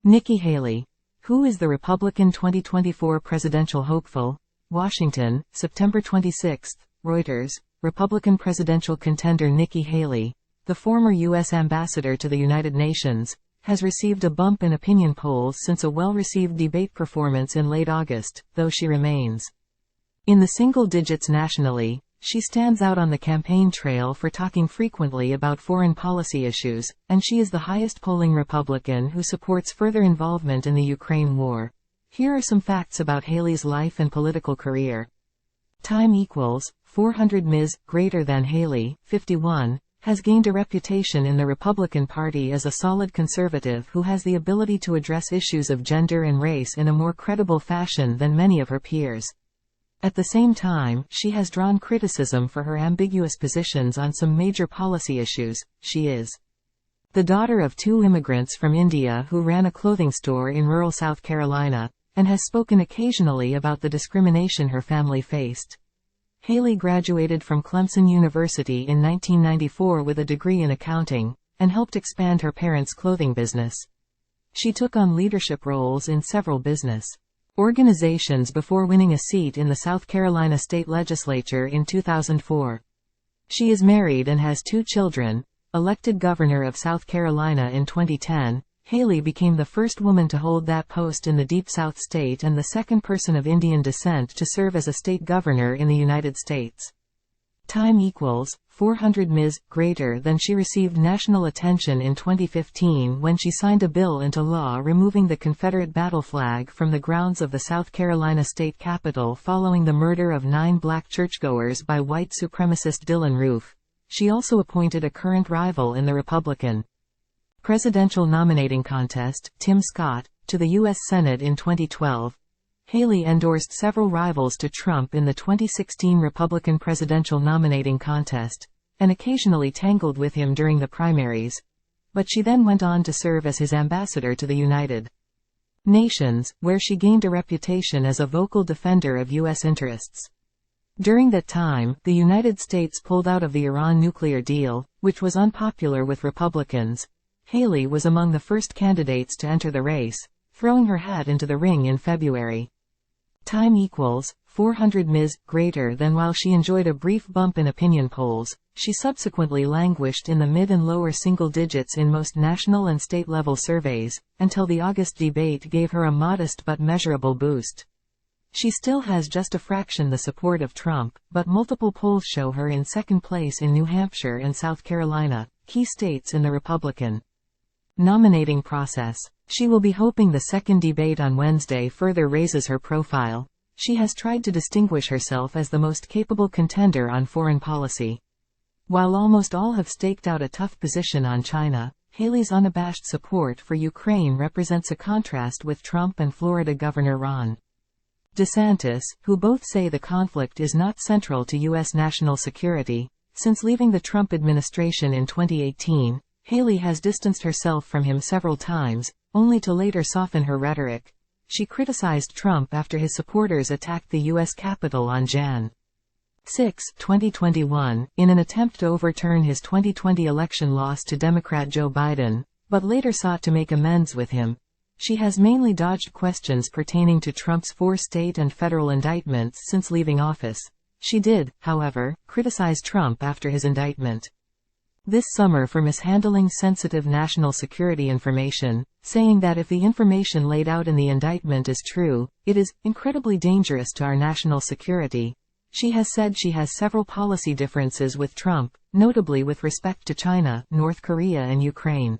Nikki Haley, who is the Republican 2024 presidential hopeful? Washington, September 26. Reuters, Republican presidential contender Nikki Haley, the former U.S. ambassador to the United Nations, has received a bump in opinion polls since a well-received debate performance in late August, though she remains in the single digits nationally. She stands out on the campaign trail for talking frequently about foreign policy issues, and she is the highest polling Republican who supports further involvement in the Ukraine war. Here are some facts about Haley's life and political career. Time equals 400 Ms. greater than Haley, 51, has gained a reputation in the Republican Party as a solid conservative who has the ability to address issues of gender and race in a more credible fashion than many of her peers. At the same time, she has drawn criticism for her ambiguous positions on some major policy issues. She is the daughter of two immigrants from India who ran a clothing store in rural South Carolina, and has spoken occasionally about the discrimination her family faced. Haley graduated from Clemson University in 1994 with a degree in accounting, and helped expand her parents' clothing business. She took on leadership roles in several business organizations before winning a seat in the South Carolina state legislature in 2004. She is married and has two children. Elected governor of South Carolina in 2010, Haley became the first woman to hold that post in the Deep South state and the second person of Indian descent to serve as a state governor in the United States. Time equals 400 Ms. greater than she received national attention in 2015 when she signed a bill into law removing the Confederate battle flag from the grounds of the South Carolina state capitol following the murder of 9 black churchgoers by white supremacist Dylann Roof. She also appointed a current rival in the Republican presidential nominating contest, Tim Scott, to the U.S. Senate in 2012. Haley endorsed several rivals to Trump in the 2016 Republican presidential nominating contest, and occasionally tangled with him during the primaries. But she then went on to serve as his ambassador to the United Nations, where she gained a reputation as a vocal defender of U.S. interests. During that time, the United States pulled out of the Iran nuclear deal, which was unpopular with Republicans. Haley was among the first candidates to enter the race, throwing her hat into the ring in February. Time equals 400 Ms. greater than. While she enjoyed a brief bump in opinion polls, she subsequently languished in the mid and lower single digits in most national and state-level surveys, until the August debate gave her a modest but measurable boost. She still has just a fraction the support of Trump, but multiple polls show her in second place in New Hampshire and South Carolina, key states in the Republican nominating process. She will be hoping the second debate on Wednesday further raises her profile. She has tried to distinguish herself as the most capable contender on foreign policy. While almost all have staked out a tough position on China, Haley's unabashed support for Ukraine represents a contrast with Trump and Florida Governor Ron DeSantis, who both say the conflict is not central to U.S. national security. Since leaving the Trump administration in 2018, Haley has distanced herself from him several times, only to later soften her rhetoric. She criticized Trump after his supporters attacked the U.S. Capitol on Jan. 6, 2021, in an attempt to overturn his 2020 election loss to Democrat Joe Biden, but later sought to make amends with him. She has mainly dodged questions pertaining to Trump's 4 state and federal indictments since leaving office. She did, however, criticize Trump after his indictment this summer for mishandling sensitive national security information, saying that if the information laid out in the indictment is true, it is incredibly dangerous to our national security. She has said she has several policy differences with Trump, notably with respect to China, North Korea and Ukraine.